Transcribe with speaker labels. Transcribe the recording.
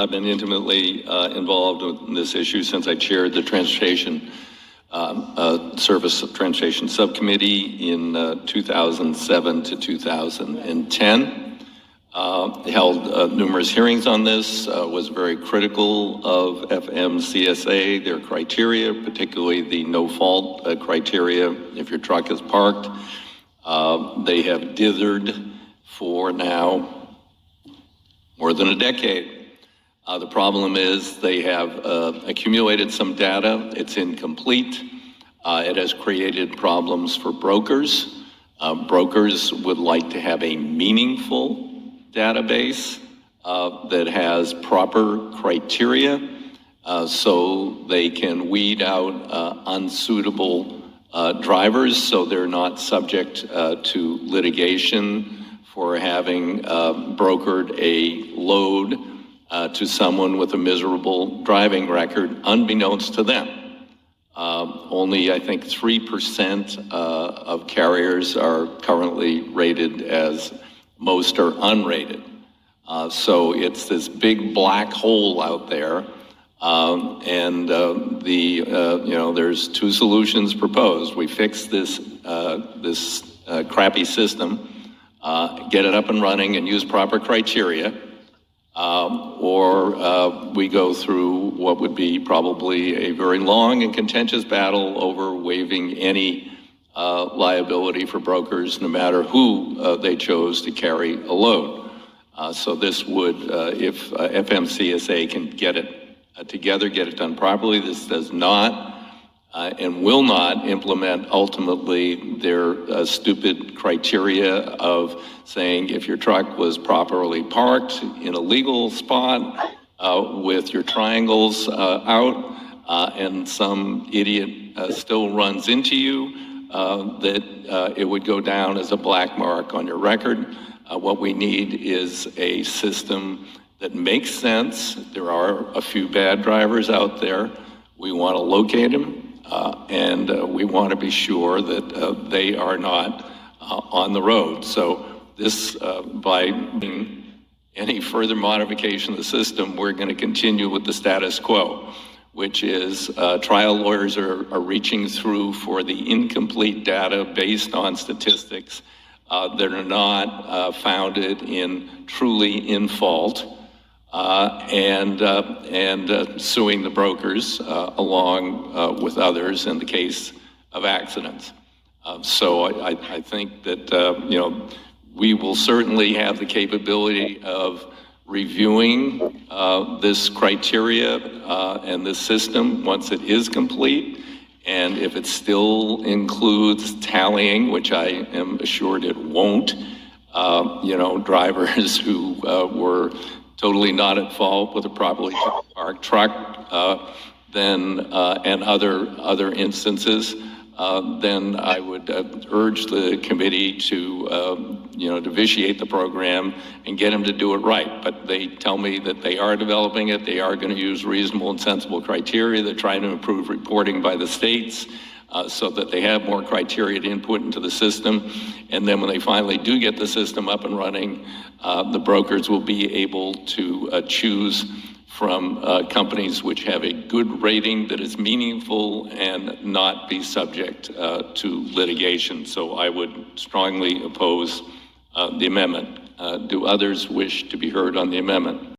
Speaker 1: I've been intimately involved in this issue since I chaired the Transportation Transportation Subcommittee in 2007 to 2010. Held numerous hearings on this, was very critical of FMCSA, their criteria, particularly the no-fault criteria if your truck is parked. They have dithered for now more than a decade. The problem is they have accumulated some data. It's incomplete. It has created problems for brokers. Brokers would like to have a meaningful database that has proper criteria so they can weed out unsuitable drivers so they're not subject to litigation for having brokered a load to someone with a miserable driving record, unbeknownst to them. Only, I think, 3% of carriers are currently rated as most are unrated. So it's this big black hole out there. There's two solutions proposed. We fix this crappy system, get it up and running and use proper criteria, or we go through what would be probably a very long and contentious battle over waiving any liability for brokers, no matter who they chose to carry a load. So this would, if FMCSA can get it together, get it done properly, this does not and will not implement ultimately their stupid criteria of saying if your truck was properly parked in a legal spot with your triangles out and some idiot still runs into you, that it would go down as a black mark on your record. What we need is a system that makes sense. There are a few bad drivers out there. We want to locate them. And we want to be sure that they are not on the road. So this, by any further modification of the system, we're going to continue with the status quo, which is trial lawyers are reaching through for the incomplete data based on statistics that are not founded in truly in fault. And suing the brokers along with others in the case of accidents. So I think that, we will certainly have the capability of reviewing this criteria and this system once it is complete. And if it still includes tallying, which I am assured it won't, drivers who were totally not at fault with a properly parked truck, then and other instances, then I would urge the committee to to vitiate the program and get them to do it right. But they tell me that they are developing it. They are going to use reasonable and sensible criteria. They're trying to improve reporting by the states so that they have more criteria to input into the system. And then when they finally do get the system up and running, the brokers will be able to choose from companies which have a good rating that is meaningful and not be subject to litigation. So I would strongly oppose the amendment. Do others wish to be heard on the amendment?